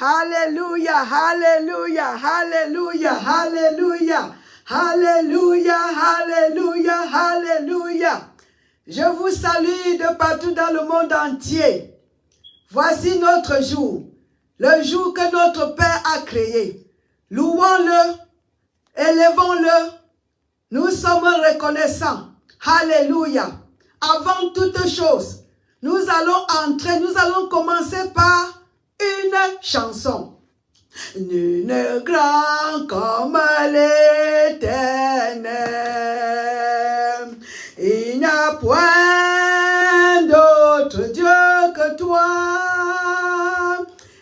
Alléluia, alléluia, alléluia, alléluia, alléluia, alléluia, alléluia. Je vous salue de partout dans le monde entier. Voici notre jour, le jour que notre Père a créé. Louons-le, élevons-le. Nous sommes reconnaissants. Alléluia. Avant toute chose, nous allons commencer par une chanson. Nul n'est grand comme l'Éternel. Il n'y a point d'autre Dieu que toi.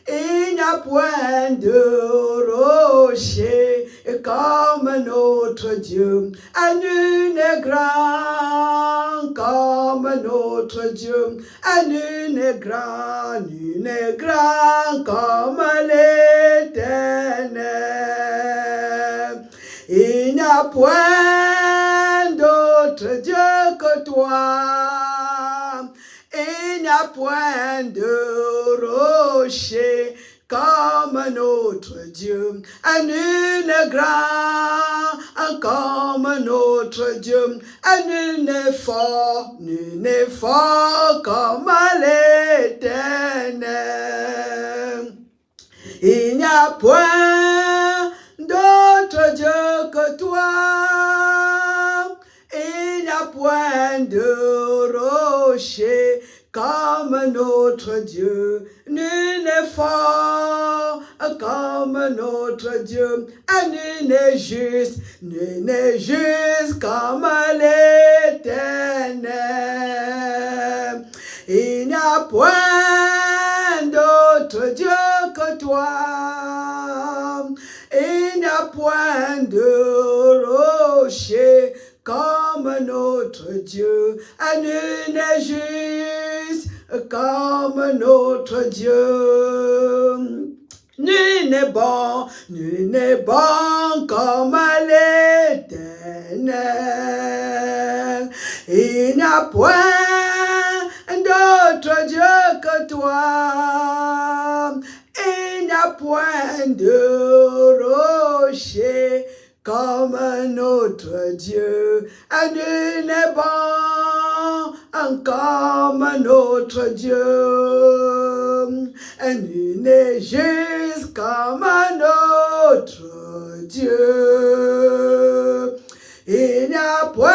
Il n'y a point de rocher comme notre Dieu. Et nul n'est grand comme notre Dieu. Et nul n'est grand comme l'Éternel. Il n'y a point d'autre Dieu que toi. Il n'y a point de rocher comme notre Dieu. Et nul n'est grand comme notre Dieu. Et nul n'est fort comme l'Éternel. Il n'y a point d'autre Dieu que toi. Il n'y a point de rocher comme notre Dieu. Nul n'est fort comme notre Dieu. Et nul n'est juste comme l'Éternel. Il n'y a point d'autre Dieu que toi. Il n'y a point de rocher comme notre Dieu. Et nul n'est juste comme notre Dieu. Nul n'est bon comme l'Éternel. Il n'y a point d'autre Dieu que toi. Il n'y a point de rocher comme notre Dieu. Et nul n'est bon comme notre Dieu. Et nul n'est juste comme notre Dieu. Il n'y a point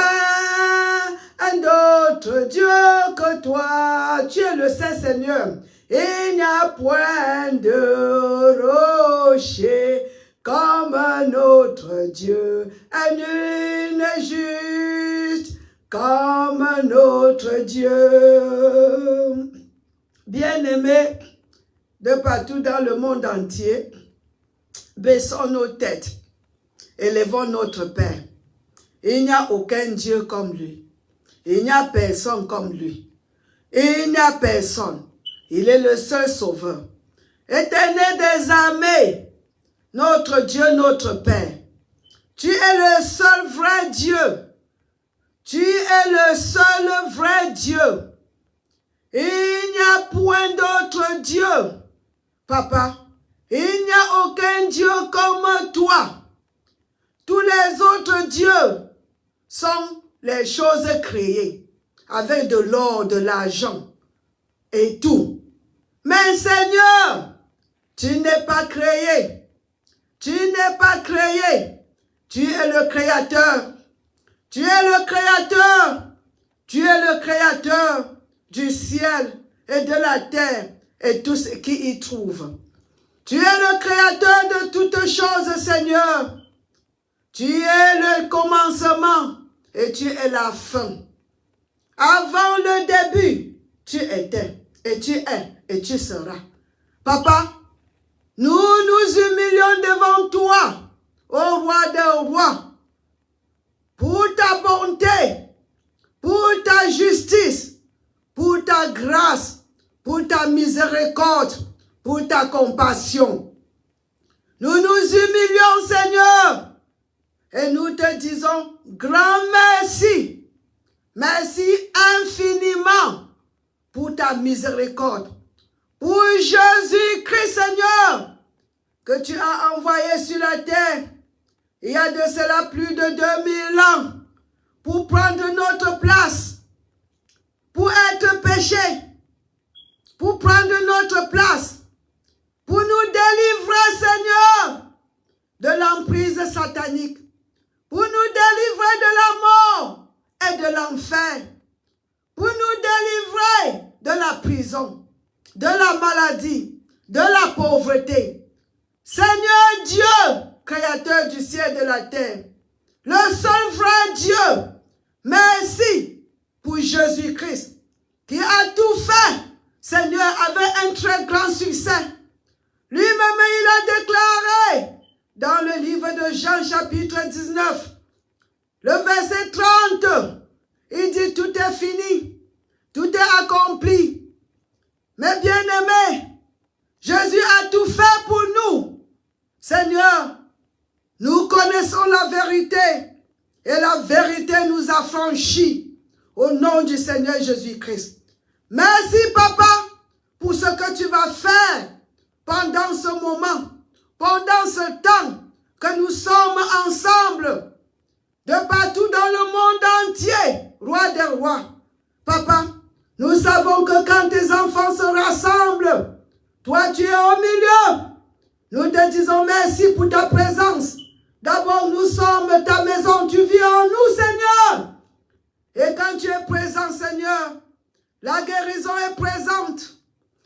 d'autre Dieu que toi. Tu es le Saint Seigneur. Il n'y a point de rocher comme notre Dieu. Et nul n'est juste comme notre Dieu. Bien-aimés de partout dans le monde entier, baissons nos têtes, élevons notre Père. Il n'y a aucun Dieu comme lui. Il n'y a personne comme lui. Il n'y a personne. Il est le seul sauveur. Éternel des armées, notre Dieu, notre Père. Tu es le seul vrai Dieu. Tu es le seul vrai Dieu. Il n'y a point d'autre Dieu. Papa, il n'y a aucun Dieu comme toi. Tous les autres dieux sont les choses créées avec de l'or, de l'argent et tout. Mais Seigneur, tu n'es pas créé. Tu n'es pas créé. Tu es le créateur. Tu es le créateur. Tu es le créateur du ciel et de la terre et tout ce qui y trouve. Tu es le créateur de toutes choses, Seigneur. Tu es le commencement et tu es la fin. Avant le début, tu étais et tu es et tu seras. Papa, nous nous humilions devant toi, ô roi des rois, pour ta bonté, pour ta justice, pour ta grâce, pour ta miséricorde, pour ta compassion. Nous nous humilions, Seigneur, et nous te disons grand merci. Merci infiniment pour ta miséricorde. Pour Jésus-Christ, Seigneur, que tu as envoyé sur la terre, il y a de cela plus de 2000 ans, pour prendre notre place, pour être péché, pour prendre notre place, pour nous délivrer, Seigneur, de l'emprise satanique, pour nous délivrer de la mort et de l'enfer, pour nous délivrer de la prison, de la maladie, de la pauvreté. Seigneur Dieu, Créateur du ciel et de la terre, le seul vrai Dieu, merci pour Jésus-Christ, qui a tout fait, Seigneur, avec un très grand succès. Lui-même, il a déclaré dans le livre de Jean, chapitre 19, le verset 30, il dit, tout est fini, tout est accompli. Mais bien-aimés, Jésus a tout fait pour nous. Seigneur, nous connaissons la vérité et la vérité nous a franchis au nom du Seigneur Jésus-Christ. Merci, Papa, pour ce que tu vas faire pendant ce moment, pendant ce temps que nous sommes ensemble, de partout dans le monde entier, roi des rois. Papa, nous savons que quand tes enfants se rassemblent, toi tu es au milieu. Nous te disons merci pour ta présence. D'abord, nous sommes ta maison, tu vis en nous, Seigneur. Et quand tu es présent, Seigneur, la guérison est présente,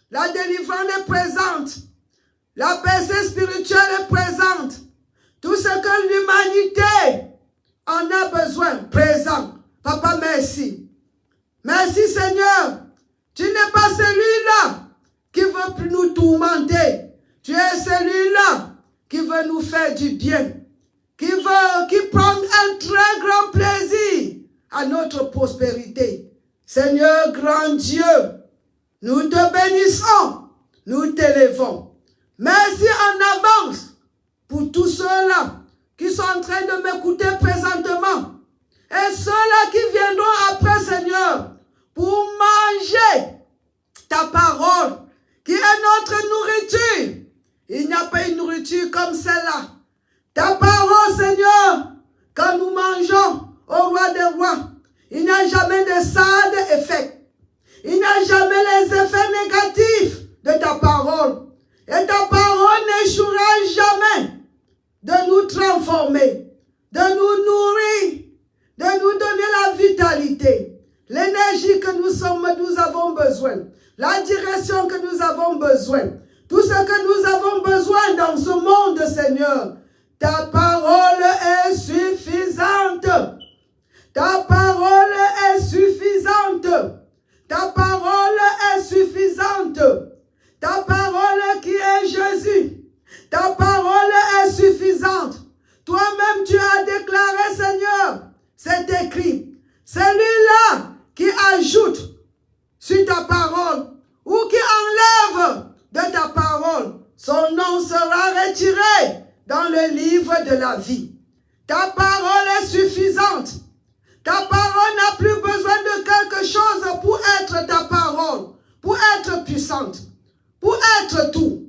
la délivrance est présente, la paix spirituelle est présente. Tout ce que l'humanité en a besoin, présent. Papa, merci. Merci, Seigneur. Tu n'es pas celui-là qui veut nous tourmenter. Tu es celui-là qui veut nous faire du bien, qui prend un très grand plaisir à notre prospérité. Seigneur, grand Dieu, nous te bénissons, nous t'élèvons. Merci en avance pour tous ceux-là qui sont en train de m'écouter présentement et ceux-là qui viendront après, Seigneur, pour manger ta parole, qui est notre nourriture. Il n'y a pas une nourriture comme celle-là. Ta parole, Seigneur, quand nous mangeons au roi des rois, il n'y a jamais de side effect. Il n'y a jamais les effets négatifs de ta parole. Et ta parole n'échouera jamais de nous transformer, de nous nourrir, de nous donner la vitalité, l'énergie que nous avons besoin, la direction que nous avons besoin, tout ce que nous avons besoin dans ce monde, Seigneur. Ta parole est suffisante. Ta parole est suffisante. Ta parole est suffisante. Ta parole qui est Jésus. Ta parole est suffisante. Toi-même, tu as déclaré, Seigneur, c'est écrit. Celui-là qui ajoute sur ta parole ou qui enlève de ta parole, son nom sera retiré dans le livre de la vie. Ta parole est suffisante. Ta parole n'a plus besoin de quelque chose pour être ta parole, pour être puissante, pour être tout.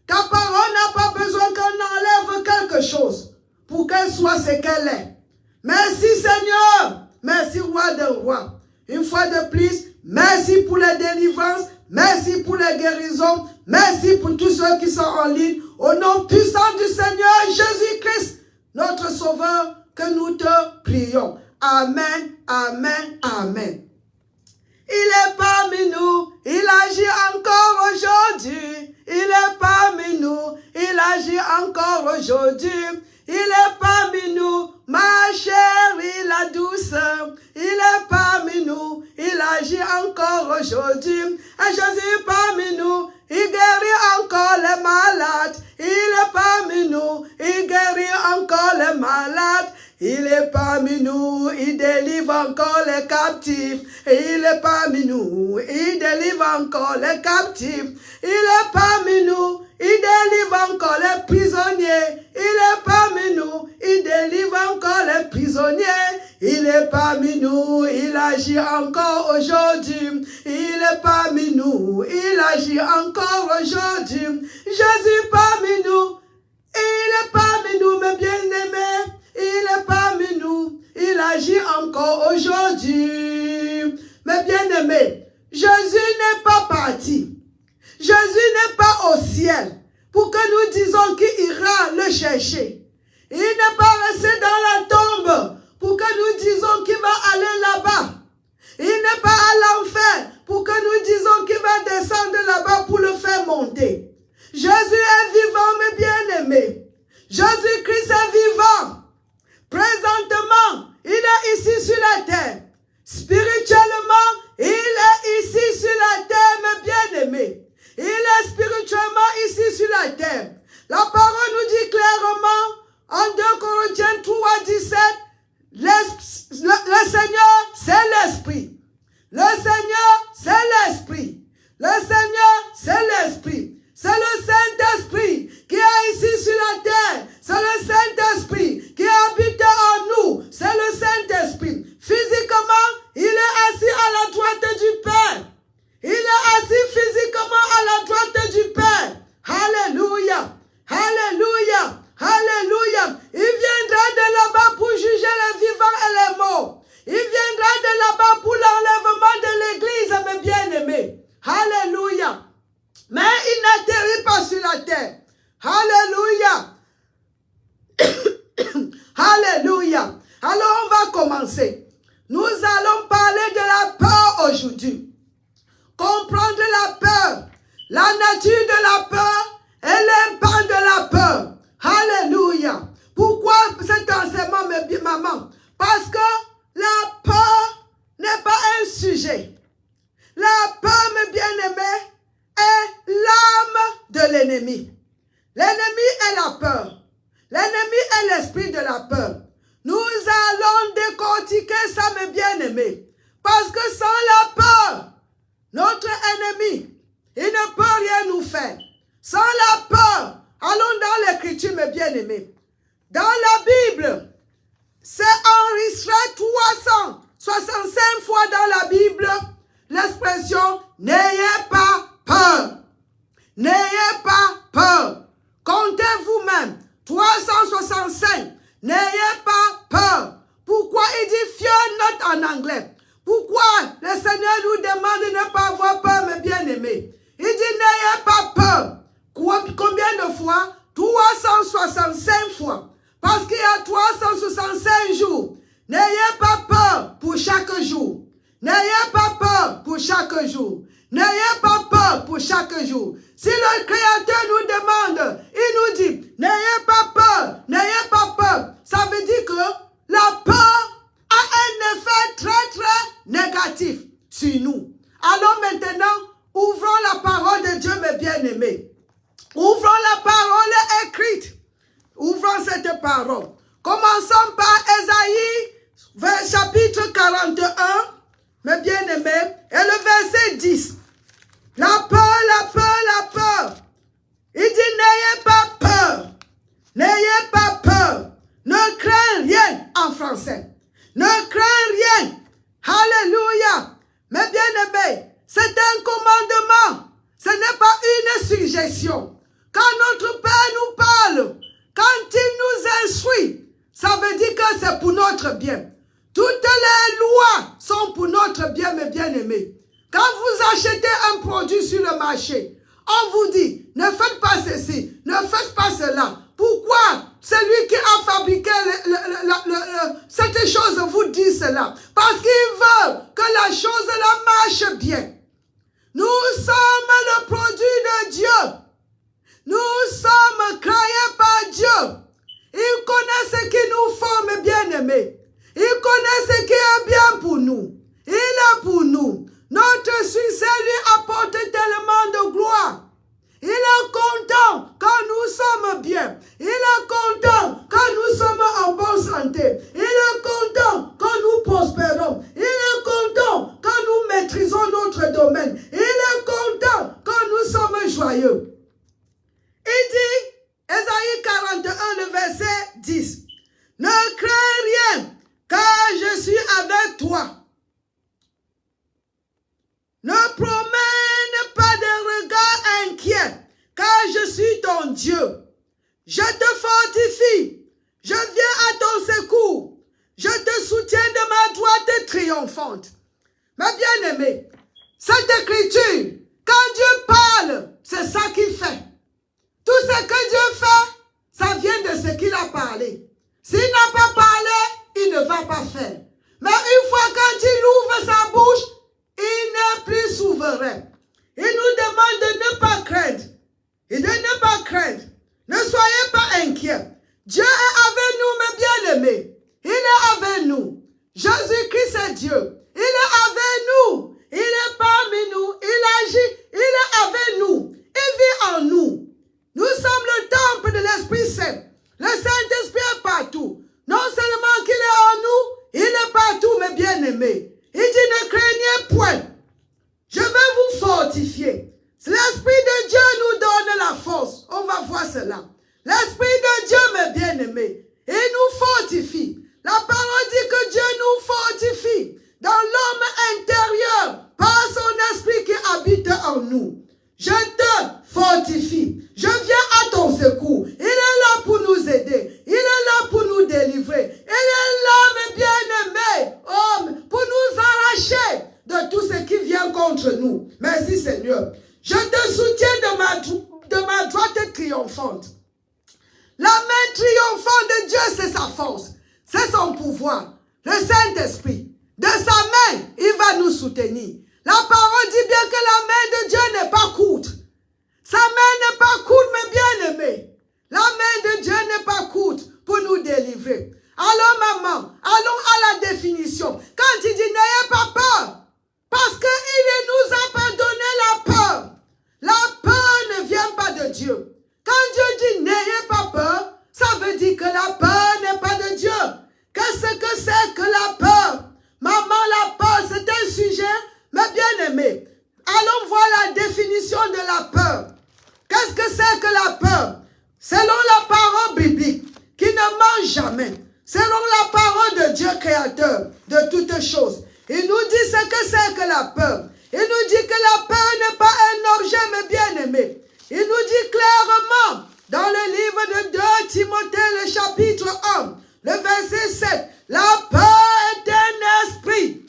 Ta parole n'a pas besoin qu'on enlève quelque chose pour qu'elle soit ce qu'elle est. Merci Seigneur, merci roi des rois. Une fois de plus, merci pour les délivrances, merci pour les guérisons, merci pour tous ceux qui sont en ligne. Au nom puissant du Seigneur Jésus-Christ, notre Sauveur, que nous te prions. Amen, amen, amen. Il est parmi nous, il agit encore aujourd'hui. Il est parmi nous, il agit encore aujourd'hui. Il est parmi nous, ma chérie, la douce. Il est parmi nous, il agit encore aujourd'hui. Et Jésus parmi nous, il guérit encore les malades. Il est parmi nous, il guérit encore les malades. Il est parmi nous, il délivre encore les captifs. Il est parmi nous, il délivre encore les captifs. Il est parmi nous, il délivre encore les prisonniers. Il est parmi nous, il délivre encore les prisonniers. Il est parmi nous, il agit encore aujourd'hui. Il est parmi nous, il agit encore aujourd'hui. Jésus parmi nous, bien-aimé, Jésus n'est pas parti. Jésus n'est pas au ciel pour que nous disions qu'il ira le chercher. Il n'est pas resté dans la tombe pour que nous disions qu'il va aller là-bas. Il n'est pas à l'enfer pour que nous disions qu'il va descendre là-bas pour le faire monter. Jésus est vivant, mes bien-aimés. Jésus-Christ est vivant. Présentement, il est ici sur la terre. Spirituellement, il est ici sur la terre, mes bien-aimés. Il est spirituellement ici sur la terre. La parole nous dit clairement, en 2 Corinthiens 3, 17, le Seigneur, c'est l'Esprit. Le Seigneur, c'est l'Esprit. Le Seigneur, c'est l'Esprit. C'est le Saint-Esprit qui est ici sur la terre. C'est le Saint-Esprit qui habite en nous. C'est le Saint-Esprit. Physiquement, il est assis à la droite du Père. Il est assis physiquement à la droite du Père. Alléluia. Alléluia. Alléluia. Il viendra de là-bas pour juger les vivants et les morts. Il viendra de là-bas pour l'enlèvement de l'Église, mes bien-aimés. Alléluia. Mais il n'atterrit pas sur la terre. Alléluia. Alléluia. Alors on va commencer. Nous allons parler de la peur aujourd'hui. Comprendre la peur, la nature de la peur et l'impact de la peur. Alléluia. Pourquoi cet enseignement, maman? Parce que la peur n'est pas un sujet. La peur, mes bien-aimés, est l'âme de l'ennemi. L'ennemi est la peur. L'ennemi est l'esprit de la peur. Nous allons décortiquer ça, mes bien-aimés. Parce que sans la peur, notre ennemi, il ne peut rien nous faire. Sans la peur, allons dans l'écriture, mes bien-aimés. Dans la Bible, c'est enregistré 365 fois dans la Bible l'expression « N'ayez pas peur ». N'ayez pas peur. Comptez vous-même. 365. N'ayez pas peur. Pourquoi il dit « fear not » en anglais? Pourquoi le Seigneur nous demande de ne pas avoir peur, mes bien-aimés? Il dit « n'ayez pas peur ». Combien de fois? 365 fois. Parce qu'il y a 365 jours. N'ayez pas peur pour chaque jour. N'ayez pas peur pour chaque jour. N'ayez pas peur pour chaque jour. Si le Créateur nous demande, il nous dit, n'ayez pas peur, n'ayez pas peur. Ça veut dire que la peur a un effet très, très négatif sur nous. Alors maintenant, ouvrons la parole de Dieu, mes bien-aimés. Ouvrons la parole écrite. Ouvrons cette parole. Commençons par Ésaïe, chapitre 41, mes bien-aimés, et le verset 10. La peur, la peur, la peur. Il dit, n'ayez pas peur. N'ayez pas peur. Ne crains rien en français. Ne crains rien. Alléluia. Mes bien-aimés, c'est un commandement. Ce n'est pas une suggestion. Quand notre Père nous parle, quand il nous instruit, ça veut dire que c'est pour notre bien. Toutes les lois sont pour notre bien, mes bien-aimés. Quand vous achetez un produit sur le marché, on vous dit, ne faites pas ceci, ne faites pas cela. Pourquoi celui qui a fabriqué cette chose vous dit cela? Parce qu'il veut que la chose-là marche bien. Nous sommes le produit de Dieu. Nous sommes créés par Dieu. Il connaît ce qu'il nous faut, mes bien-aimés. Il connaît ce qui est bien pour nous. Il est pour nous. Notre succès lui apporte tellement de gloire. Il est content quand nous sommes bien. Il est content quand nous sommes en bonne santé. Il est content quand nous prospérons. Il est content quand nous maîtrisons notre domaine. Il est content quand nous sommes joyeux. Il dit, Ésaïe 41, le verset 10, « Ne crains rien, car je suis avec toi. Ne promène pas de regard inquiet, car je suis ton Dieu. Je te fortifie, je viens à ton secours, je te soutiens de ma droite triomphante. » Mes bien-aimés, cette écriture, quand Dieu parle, c'est ça qu'il fait. Tout ce que Dieu fait, ça vient de ce qu'il a parlé. S'il n'a pas parlé, il ne va pas faire. Mais une fois quand il ouvre sa bouche, il n'est plus souverain. Il nous demande de ne pas craindre. Et de ne pas craindre. Ne soyez pas inquiets. Dieu est avec nous, mes bien-aimés. Il est avec nous. Jésus-Christ est Dieu. Il est avec nous. Il est parmi nous. Il agit. Il est avec nous. Il vit en nous. Nous sommes le temple de l'Esprit Saint. Le Saint-Esprit est partout. Non seulement qu'il est en nous, il est partout, mes bien-aimés. Il dit, ne craignez point. Je vais vous fortifier. L'Esprit de Dieu nous donne la force. On va voir cela. L'Esprit de Dieu, mes bien-aimés, il nous fortifie. La parole dit que Dieu nous fortifie dans l'homme intérieur par son Esprit qui habite en nous. Je te fortifie. Je viens à ton secours. Il est là pour nous aider. Il est là pour nous délivrer. Il est là, mes bien-aimés, pour nous arracher de tout ce qui vient contre nous. Merci Seigneur. Je te soutiens de ma droite triomphante. La main triomphante de Dieu, c'est sa force. C'est son pouvoir. Le Saint-Esprit. De sa main, il va nous soutenir. La parole dit bien que la main de Dieu n'est pas courte. Sa main n'est pas courte, mes bien-aimés. La main de Dieu n'est pas courte pour nous délivrer. Alors, maman, allons à la définition. Quand il dit n'ayez pas peur, parce qu'il nous a pas donné la peur. La peur ne vient pas de Dieu. Quand Dieu dit n'ayez pas peur, ça veut dire que la peur n'est pas de Dieu. Qu'est-ce que c'est que la peur? Maman, la peur, c'est un sujet, mes bien-aimés. Allons voir la définition de la peur. Qu'est-ce que c'est que la peur? Selon la parole biblique, qui ne ment jamais, selon la parole de Dieu créateur de toutes choses, il nous dit ce que c'est que la peur. Il nous dit que la peur n'est pas un objet, mes bien-aimés. Il nous dit clairement, dans le livre de 2 Timothée, le chapitre 1, le verset 7, la peur est un esprit.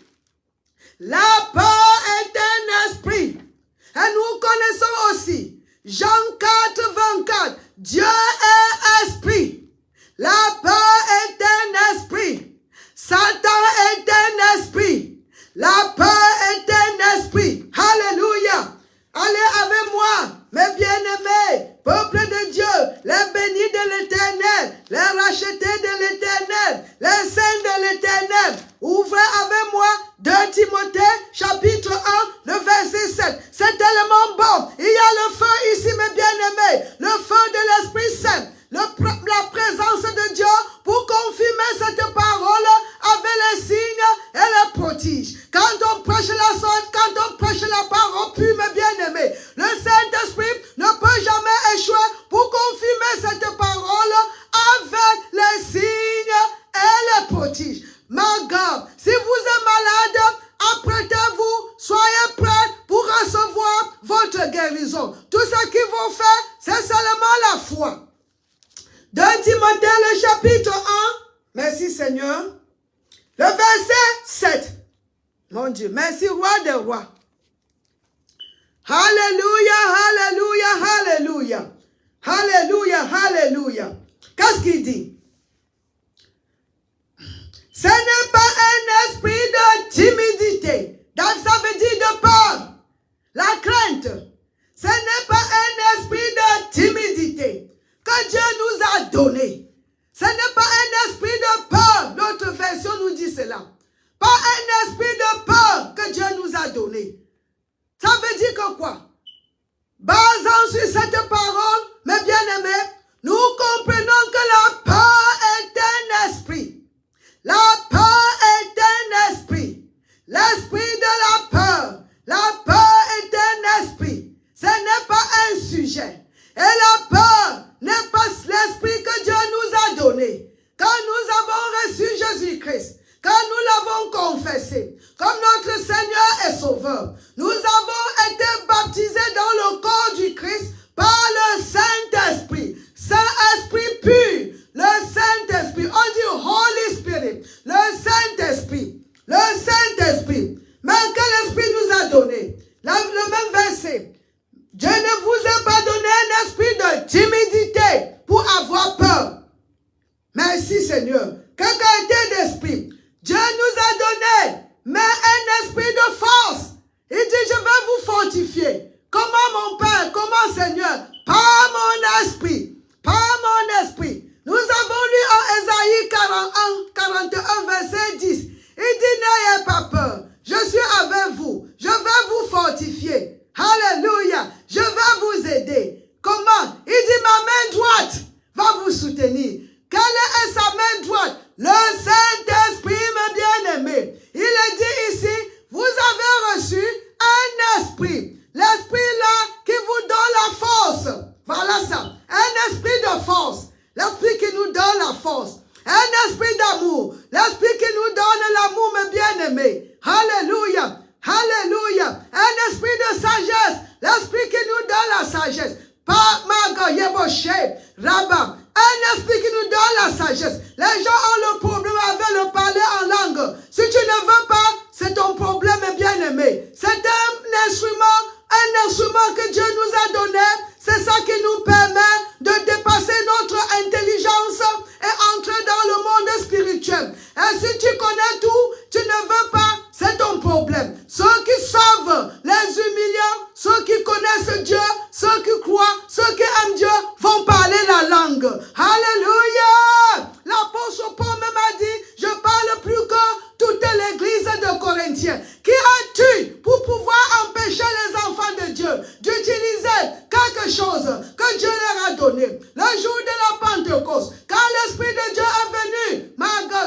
La peur est un esprit. Et nous connaissons aussi Jean 4, 24. Dieu est esprit. La peur est un esprit. Satan est un esprit. La peur est un esprit. Alléluia. Allez avec moi, mes bien-aimés, peuple de Dieu, les bénis de l'Éternel, les rachetés de l'Éternel, les saints de l'Éternel. Ouvrez avec moi 2 Timothée, chapitre 1, le verset 7. C'est tellement bon. Il y a le feu ici, mes bien-aimés, le feu de l'Esprit Saint, la présence de Dieu pour confirmer cette parole avec les signes et les prodiges. Quand on prêche la sorte, quand on prêche la parole pure, mes bien-aimés, le Saint-Esprit ne peut jamais échouer pour confirmer cette parole avec les signes et les prodiges. Ma God, si vous êtes malade, apprêtez-vous, soyez prêts pour recevoir votre guérison. Tout ce qu'il faut faire, c'est seulement la foi. 2 Timothée, le chapitre 1, merci Seigneur, le verset 7. Mon Dieu, merci roi des rois. Alléluia, alléluia, alléluia. Alléluia, alléluia. Qu'est-ce qu'il dit? Ce n'est pas un esprit de timidité. Donc ça veut dire de peur. La crainte. Ce n'est pas un esprit de timidité que Dieu nous a donné. Ce n'est pas un esprit de peur. Notre version nous dit cela. Pas un esprit de peur que Dieu nous a donné. Ça veut dire que quoi? Basant sur cette parole, mes bien-aimés, nous comprenons que la peur est un esprit. La peur est un esprit. L'esprit de la peur. La peur est un esprit. Ce n'est pas un sujet. Et la peur n'est pas l'esprit que Dieu nous a donné. Quand nous avons reçu Jésus-Christ, quand nous l'avons confessé comme notre Seigneur et Sauveur, nous avons été baptisés dans le corps du Christ par le Saint-Esprit. Saint-Esprit pur, le Saint-Esprit. On dit Holy Spirit, le Saint-Esprit. Le Saint-Esprit. Mais soutenir. Quelle est sa main droite? Le Saint-Esprit, mes bien-aimés. Il est dit ici, vous avez reçu un esprit. L'esprit là qui vous donne la force. Voilà ça. Un esprit de force. L'esprit qui nous donne la force. Un esprit d'amour. L'esprit qui nous donne l'amour, mes bien-aimés. Alléluia. Alléluia. Un esprit de sagesse. L'esprit qui nous donne la sagesse. Pas Magoyeboshe, Rabba. Un esprit qui nous donne la sagesse. Les gens ont le problème avec le parler en langue. Si tu ne veux pas, c'est ton problème, bien-aimé. C'est un instrument que Dieu nous a donné. C'est ça qui nous permet de dépasser notre intelligence et entrer dans le monde spirituel. Et si tu connais tout, tu ne veux pas, c'est ton problème. Ceux qui sauvent les humiliants, ceux qui connaissent Dieu, ceux qui croient, ceux qui aiment Dieu, vont parler la langue. Alléluia! L'apôtre Paul même a dit, je parle plus que toute l'église de Corinthiens. Qui as-tu pour pouvoir empêcher les enfants de Dieu d'utiliser quelque chose que Dieu leur a donné? Le jour de la Pentecôte, quand l'Esprit de Dieu est venu,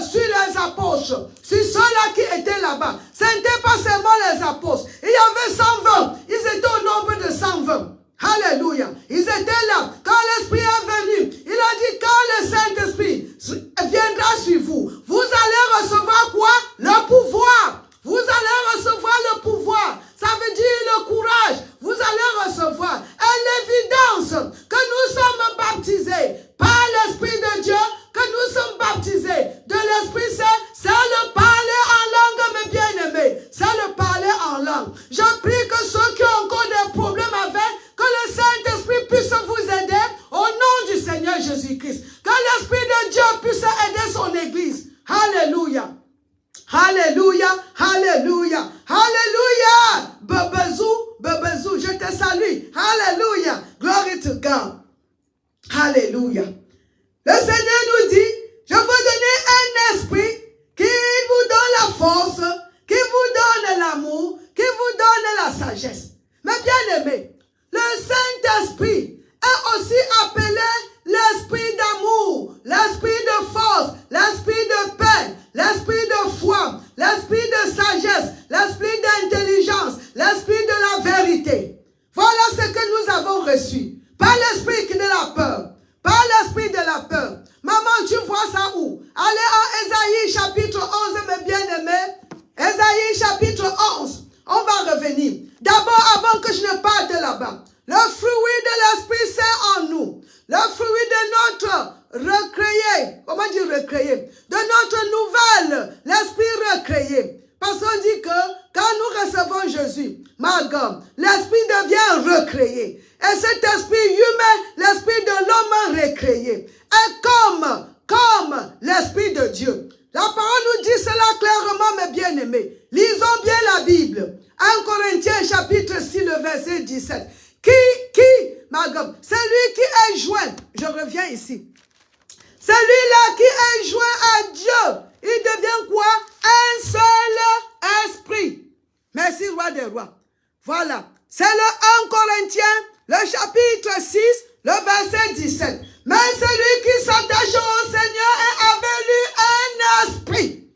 sur les apôtres, sur ceux-là qui étaient là-bas, ce n'était pas seulement les apôtres. Il y avait 120. Ils étaient au nombre de 120. Alléluia. Ils étaient là. Quand l'Esprit est venu, il a dit, quand le Saint-Esprit viendra sur vous, vous allez recevoir quoi? Le pouvoir. Vous allez recevoir le pouvoir. Ça veut dire le courage. Vous allez recevoir. Et l'évidence que nous sommes baptisés par l'Esprit de Dieu, que nous sommes baptisés de l'Esprit Saint, c'est le parler en langue, mes bien-aimés. C'est le parler en langue. Je prie que ceux qui ont encore des problèmes avec, que le Saint-Esprit puisse vous aider au nom du Seigneur Jésus-Christ. Que l'Esprit de Dieu puisse aider son Église. Alléluia. Alléluia. Alléluia. Alléluia. Bebezou, je te salue. Alléluia. Glory to God. Alléluia. Le Seigneur nous dit, je veux donner un esprit qui vous donne la force, qui vous donne l'amour, qui vous donne la sagesse. Mais bien aimé, le Saint-Esprit est aussi appelé l'esprit d'amour, l'esprit de force, l'esprit de paix, l'esprit de foi, l'esprit de sagesse, l'esprit d'intelligence, l'esprit de la vérité. Voilà ce que nous avons reçu. Pas l'esprit qui de la peur. Pas l'esprit de la peur. Maman, tu vois ça où? Allez en Ésaïe chapitre 11, mes bien-aimés. Ésaïe chapitre 11. On va revenir. D'abord, avant que je ne parte là-bas. Le fruit de l'Esprit Saint en nous. Le fruit de notre recréé. Comment dire recréé? De notre nouvelle. L'Esprit recréé. Parce qu'on dit que quand nous recevons Jésus, ma gomme, l'Esprit devient recréé. Et cet esprit humain, l'esprit de l'homme recréé, est comme l'esprit de Dieu. La parole nous dit cela clairement, mes bien-aimés. Lisons bien la Bible. 1 Corinthiens chapitre 6, le verset 17. Ma gomme, celui qui est joint, je reviens ici. Celui-là qui est joint à Dieu, il devient quoi? Un seul esprit. Merci, roi des rois. Voilà. C'est le 1 Corinthiens, le chapitre 6, le verset 17. Mais celui qui s'attache au Seigneur est avec lui un esprit.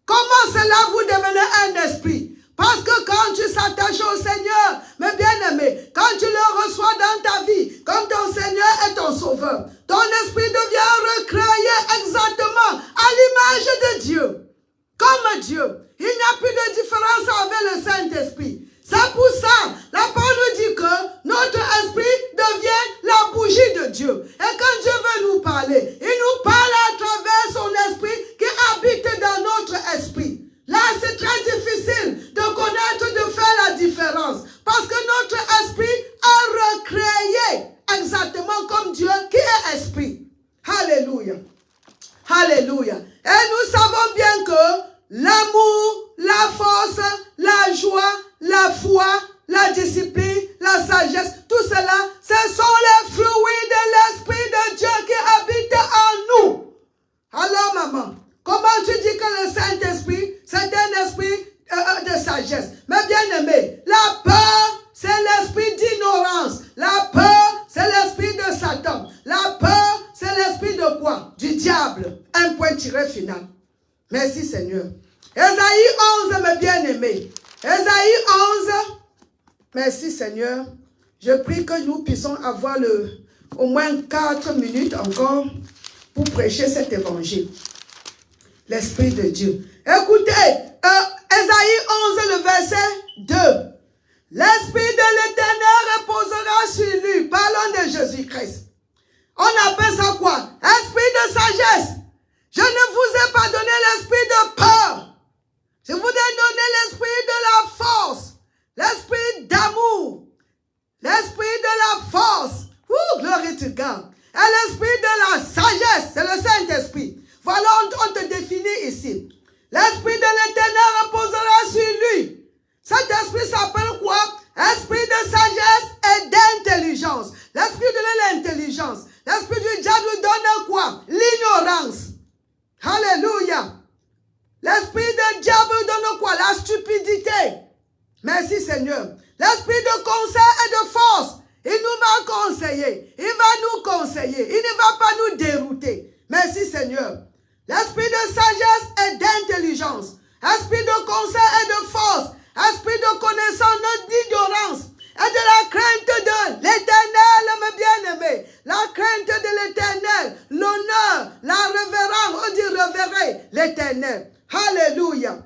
Comment cela vous devenez un esprit? Parce que quand tu s'attaches au Seigneur, mes bien-aimés, quand tu le reçois dans ta vie, comme ton Seigneur est ton sauveur, ton esprit devient recréé exactement à l'image de Dieu. Comme Dieu. Il n'y a plus de différence avec le Saint-Esprit. C'est pour ça, la parole nous dit que notre esprit devient la bougie de Dieu. Et quand Dieu veut nous parler, il nous parle à travers son esprit qui habite dans notre esprit. Là, c'est très difficile de connaître, de faire la différence. Parce que notre esprit est recréé exactement comme Dieu qui est esprit. Alléluia. Alléluia. Et nous savons bien que l'amour, la force, la joie, la foi, la discipline, la sagesse, tout cela, ce sont les fruits de l'Esprit de Dieu qui habite en nous. Alors maman, comment tu dis que le Saint-Esprit, c'est un esprit de sagesse? Mais bien aimé, la peur, c'est l'esprit d'ignorance. La peur, c'est l'esprit de Satan. La peur, c'est l'esprit de point tiré final. Merci Seigneur. Ésaïe 11, mes bien-aimés. Ésaïe 11. Merci Seigneur. Je prie que nous puissions avoir au moins 4 minutes encore pour prêcher cet évangile. L'Esprit de Dieu. Écoutez, Ésaïe 11, le verset 2. L'Esprit de l'Éternel reposera sur lui. Parlons de Jésus-Christ. On appelle ça quoi? Esprit de sagesse. Je ne vous ai pas donné l'esprit de peur. Je vous ai donné l'esprit de la force. L'esprit d'amour. L'esprit de la force. Glory to God. Et l'esprit de la sagesse. C'est le Saint-Esprit. Voilà, on te définit ici. L'Esprit de l'Éternel reposera sur lui. Cet esprit s'appelle quoi? Esprit de sagesse et d'intelligence. L'esprit de l'intelligence. L'esprit du diable nous donne quoi? L'ignorance. Alléluia. L'esprit du diable nous donne quoi? La stupidité. Merci Seigneur. L'esprit de conseil et de force. Il nous va conseiller. Il va nous conseiller. Il ne va pas nous dérouter. Merci Seigneur. L'esprit de sagesse et d'intelligence. Esprit de conseil et de force. Esprit de connaissance, non d'ignorance. Et de la crainte de l'Éternel, mes bien-aimés. La crainte de l'Éternel. L'honneur, la révérence. On dit révérer l'Éternel. Alléluia.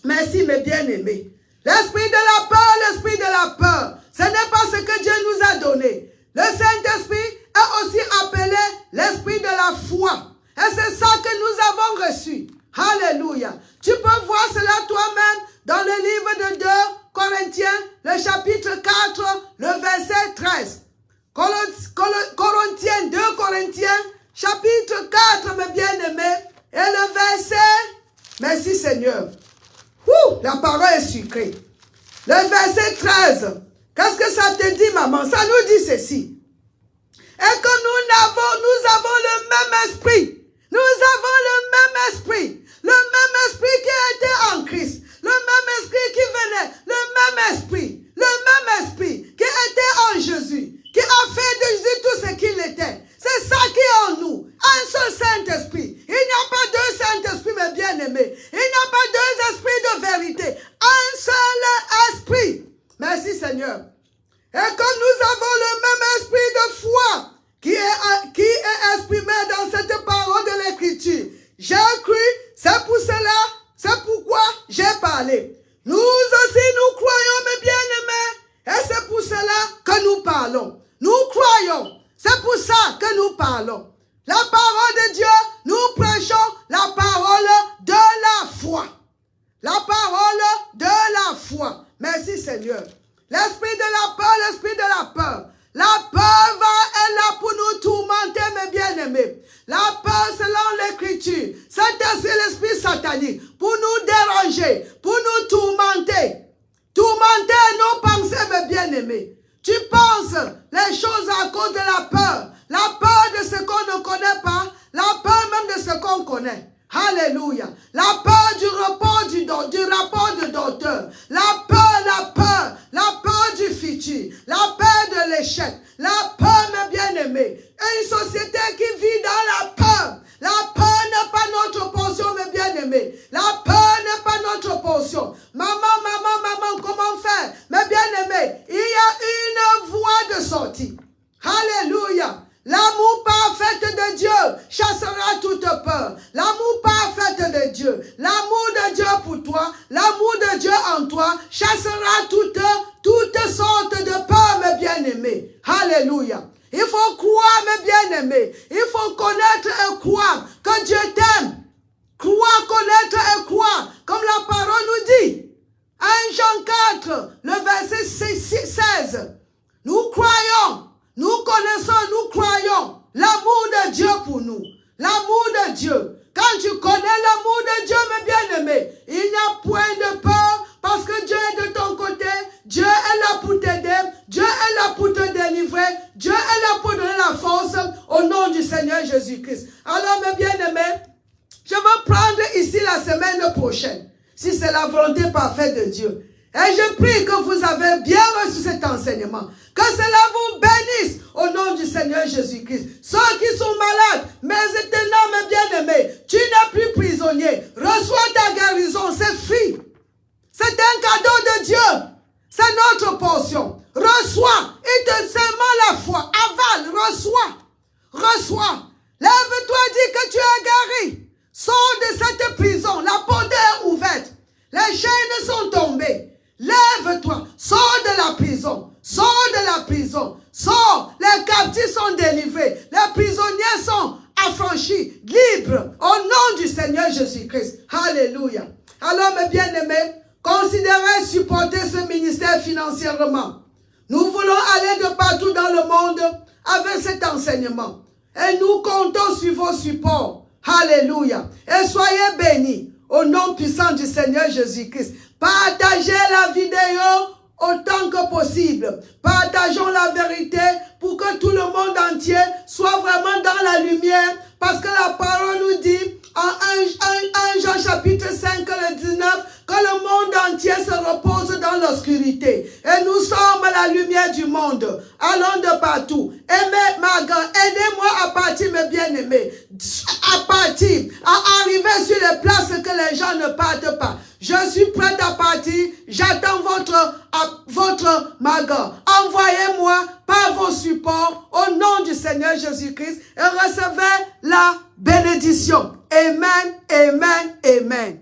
Merci mes bien-aimés. L'esprit de la peur, l'esprit de la peur. Ce n'est pas ce que Dieu nous a donné. Le Saint-Esprit est aussi appelé l'esprit de la foi. Et c'est ça que nous avons reçu. Alléluia. Tu peux voir cela toi-même dans le livre de 2 Corinthiens, le chapitre 4, le verset 13. 2 Corinthiens, chapitre 4, mes bien-aimés, et le verset, merci Seigneur. La parole est sucrée. Le verset 13. Qu'est-ce que ça te dit, maman? Ça nous dit ceci. Et que nous avons le même esprit. Nous avons le même esprit. Le même esprit qui était en Christ. Le même esprit qui venait. Le même esprit. Le même esprit qui était en Jésus. Qui a fait de Jésus tout ce qu'il était. C'est ça qui est en nous. Un seul Saint-Esprit. Il n'y a pas deux Saint-Esprits, mes bien-aimés. Il n'y a pas deux esprits de vérité. Un seul esprit. Merci Seigneur. Et comme nous avons le même esprit de foi qui est exprimé dans cette parole de l'Écriture. J'ai cru, c'est pour cela, c'est pourquoi j'ai parlé. Nous aussi, nous croyons, mes bien-aimés, et c'est pour cela que nous parlons. Nous croyons, c'est pour ça que nous parlons. La parole de Dieu, nous prêchons la parole de la foi. La parole de la foi. Merci Seigneur. L'esprit de la peur, l'esprit de la peur. La peur est là pour nous tourmenter, mes bien-aimés. La peur, selon l'Écriture, c'est l'esprit satanique pour nous déranger, pour nous tourmenter. Tourmenter nos pensées, mes bien-aimés. Tu penses les choses à cause de la peur de ce qu'on ne connaît pas, la peur même de ce qu'on connaît. Alléluia. La peur du rapport du docteur. La peur du futur. La peur de l'échec. La peur, mes bien-aimés. Une société qui vit dans la peur. La peur n'est pas notre portion, mes bien-aimés. La peur n'est pas notre portion. Maman, comment faire? Mes bien-aimés, il y a une voie de sortie. Alléluia. L'amour parfait de Dieu chassera toute peur. L'amour parfait de Dieu, l'amour de Dieu pour toi, l'amour de Dieu en toi chassera toute sorte de peur, mes bien-aimés. Alléluia. Il faut croire, mes bien-aimés. Il faut connaître et croire que Dieu t'aime. Croire, connaître et croire, comme la parole nous dit. 1 Jean 4, le verset 16. Nous croyons. Nous connaissons, nous croyons l'amour de Dieu pour nous. L'amour de Dieu. Quand tu connais l'amour de Dieu, mes bien-aimés, il n'y a point de peur parce que Dieu est de ton côté. Dieu est là pour t'aider. Dieu est là pour te délivrer. Dieu est là pour donner la force au nom du Seigneur Jésus-Christ. Alors, mes bien-aimés, je vais prendre ici la semaine prochaine, si c'est la volonté parfaite de Dieu. Et je prie que vous avez bien reçu cet enseignement. Que cela vous bénisse au nom du Seigneur Jésus-Christ. Ceux qui sont malades, mais éternels, mes bien-aimés, tu n'es Dieu. C'est notre portion. Reçois. Il te seulement la foi. Avale, reçois. Reçois. Lève-toi, dis que tu es guéri. Sors de cette prison. La porte est ouverte. Les chaînes sont tombées. Lève-toi. Sors de la prison. Sors de la prison. Sors. Les captifs sont délivrés. Les prisonniers sont affranchis, libres. Au nom du Seigneur Jésus-Christ. Alléluia. Alors, mes bien-aimés, considérez supporter ce ministère financièrement. Nous voulons aller de partout dans le monde avec cet enseignement. Et nous comptons sur vos supports. Alléluia. Et soyez bénis au nom puissant du Seigneur Jésus-Christ. Partagez la vidéo autant que possible. Partageons la vérité pour que tout le monde entier soit vraiment dans la lumière. Parce que la parole nous dit en 1 Jean chapitre 5, le 19, que le monde entier se repose dans l'obscurité. Et nous sommes la lumière du monde. Allons de partout. Aidez-moi à partir, mes bien-aimés. À partir, à arriver sur les places que les gens ne partent pas. Je suis prête à partir. J'attends votre magan. Envoyez-moi par vos supports au nom du Seigneur Jésus-Christ et recevez la bénédiction. Amen, amen, amen.